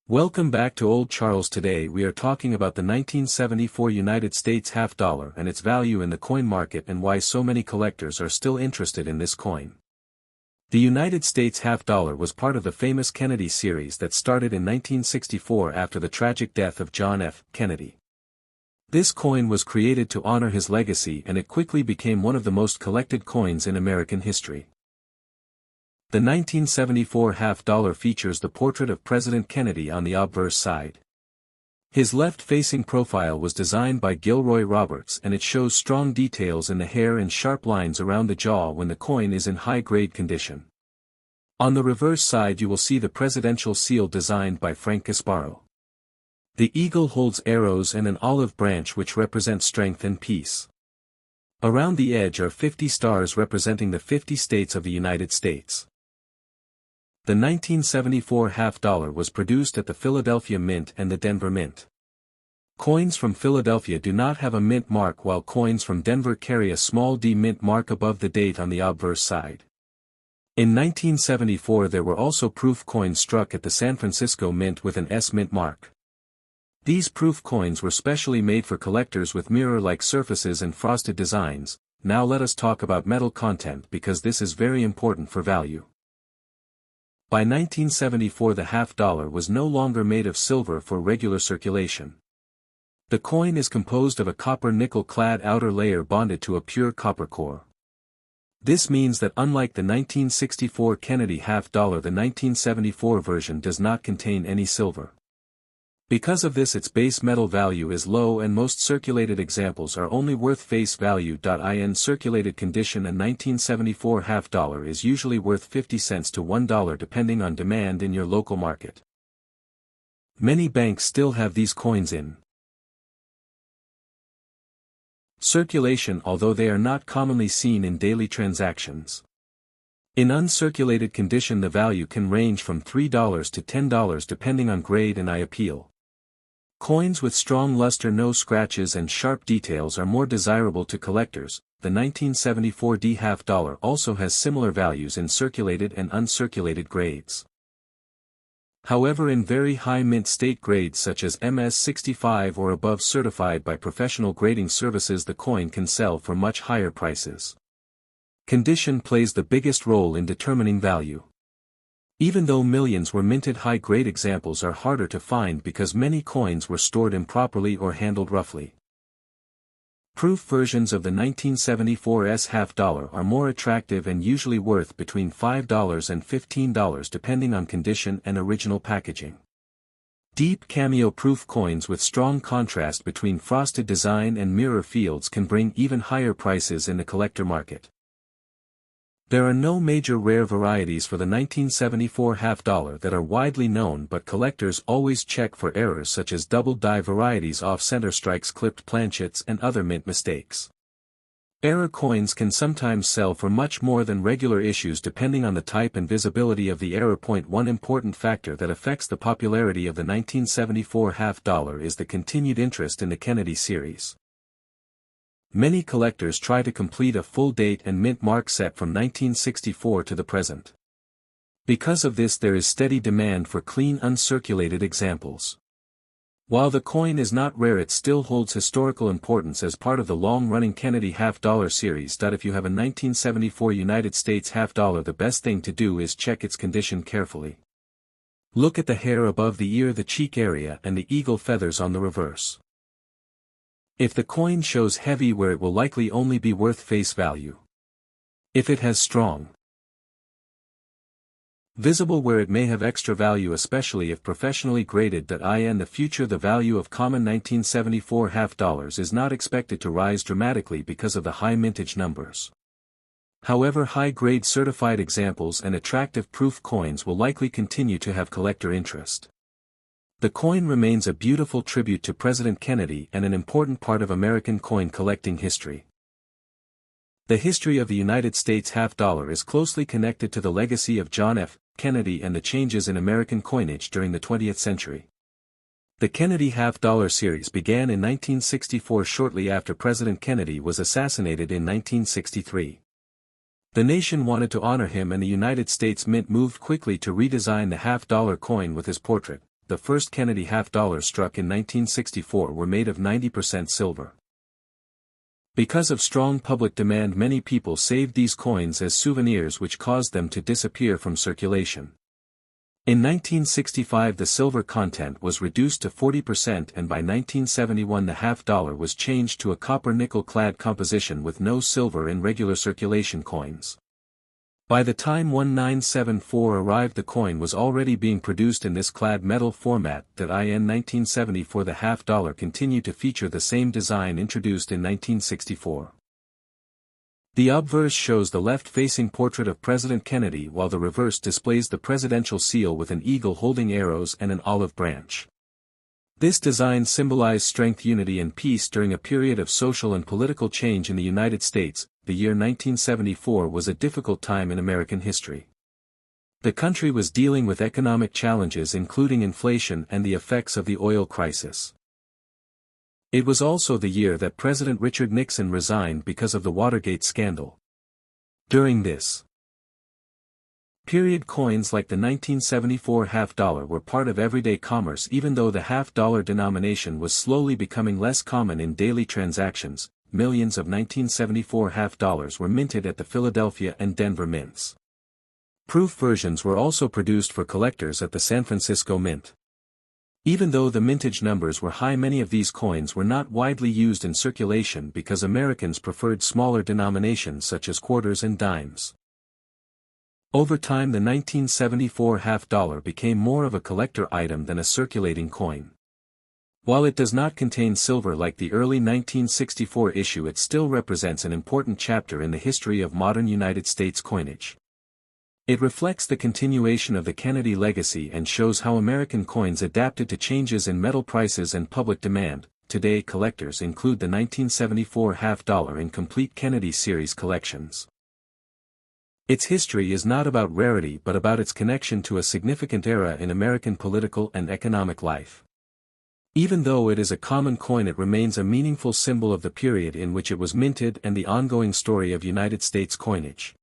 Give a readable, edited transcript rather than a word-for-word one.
Welcome back to Old Charles. Today we are talking about the 1974 United States half dollar and its value in the coin market and why so many collectors are still interested in this coin. The United States half dollar was part of the famous Kennedy series that started in 1964 after the tragic death of John F. Kennedy. This coin was created to honor his legacy and it quickly became one of the most collected coins in American history. The 1974 half dollar features the portrait of President Kennedy on the obverse side. His left-facing profile was designed by Gilroy Roberts and it shows strong details in the hair and sharp lines around the jaw when the coin is in high-grade condition. On the reverse side you will see the presidential seal designed by Frank Gasparo. The eagle holds arrows and an olive branch which represent strength and peace. Around the edge are 50 stars representing the 50 states of the United States. The 1974 half dollar was produced at the Philadelphia Mint and the Denver Mint. Coins from Philadelphia do not have a mint mark while coins from Denver carry a small D mint mark above the date on the obverse side. In 1974 there were also proof coins struck at the San Francisco Mint with an S mint mark. These proof coins were specially made for collectors with mirror-like surfaces and frosted designs. Now let us talk about metal content because this is very important for value. By 1974 the half dollar was no longer made of silver for regular circulation. The coin is composed of a copper-nickel-clad outer layer bonded to a pure copper core. This means that unlike the 1964 Kennedy half dollar, the 1974 version does not contain any silver. Because of this its base metal value is low and most circulated examples are only worth face value. In circulated condition a 1974 half dollar is usually worth 50 cents to $1 depending on demand in your local market. Many banks still have these coins in circulation although they are not commonly seen in daily transactions. In uncirculated condition the value can range from $3 to $10 depending on grade and eye appeal. Coins with strong luster, no scratches and sharp details are more desirable to collectors. The 1974 D half dollar also has similar values in circulated and uncirculated grades. However, in very high mint state grades such as MS-65 or above certified by professional grading services the coin can sell for much higher prices. Condition plays the biggest role in determining value. Even though millions were minted, high-grade examples are harder to find because many coins were stored improperly or handled roughly. Proof versions of the 1974 S half dollar are more attractive and usually worth between $5 and $15 depending on condition and original packaging. Deep Cameo proof coins with strong contrast between frosted design and mirror fields can bring even higher prices in the collector market. There are no major rare varieties for the 1974 half dollar that are widely known, but collectors always check for errors such as doubled die varieties, off-center strikes, clipped planchets and other mint mistakes. Error coins can sometimes sell for much more than regular issues depending on the type and visibility of the error point. One important factor that affects the popularity of the 1974 half dollar is the continued interest in the Kennedy series. Many collectors try to complete a full date and mint mark set from 1964 to the present. Because of this there is steady demand for clean uncirculated examples. While the coin is not rare, it still holds historical importance as part of the long-running Kennedy half dollar series. If you have a 1974 United States half dollar, the best thing to do is check its condition carefully. Look at the hair above the ear, the cheek area and the eagle feathers on the reverse. If the coin shows heavy wear it will likely only be worth face value. If it has strong visible wear it may have extra value, especially if professionally graded. In the future the value of common 1974 half dollars is not expected to rise dramatically because of the high mintage numbers. However, high-grade certified examples and attractive proof coins will likely continue to have collector interest. The coin remains a beautiful tribute to President Kennedy and an important part of American coin collecting history. The history of the United States half dollar is closely connected to the legacy of John F. Kennedy and the changes in American coinage during the 20th century. The Kennedy half dollar series began in 1964 shortly after President Kennedy was assassinated in 1963. The nation wanted to honor him and the United States Mint moved quickly to redesign the half-dollar coin with his portrait. the first Kennedy half-dollars struck in 1964 were made of 90% silver. Because of strong public demand, many people saved these coins as souvenirs, which caused them to disappear from circulation. In 1965 the silver content was reduced to 40%, and by 1971 the half-dollar was changed to a copper-nickel clad composition with no silver in regular circulation coins. By the time 1974 arrived, the coin was already being produced in this clad metal format. That in 1974 the half-dollar continued to feature the same design introduced in 1964. The obverse shows the left-facing portrait of President Kennedy, while the reverse displays the presidential seal with an eagle holding arrows and an olive branch. This design symbolized strength, unity and peace during a period of social and political change in the United States. The year 1974 was a difficult time in American history. The country was dealing with economic challenges, including inflation and the effects of the oil crisis. It was also the year that President Richard Nixon resigned because of the Watergate scandal. During this period, coins like the 1974 half-dollar were part of everyday commerce, even though the half-dollar denomination was slowly becoming less common in daily transactions. Millions of 1974 half-dollars were minted at the Philadelphia and Denver mints. Proof versions were also produced for collectors at the San Francisco Mint. Even though the mintage numbers were high, many of these coins were not widely used in circulation because Americans preferred smaller denominations such as quarters and dimes. Over time, the 1974 half-dollar became more of a collector item than a circulating coin. While it does not contain silver like the early 1964 issue, it still represents an important chapter in the history of modern United States coinage. It reflects the continuation of the Kennedy legacy and shows how American coins adapted to changes in metal prices and public demand. Today, collectors include the 1974 half-dollar in complete Kennedy series collections. Its history is not about rarity but about its connection to a significant era in American political and economic life. Even though it is a common coin, it remains a meaningful symbol of the period in which it was minted and the ongoing story of United States coinage.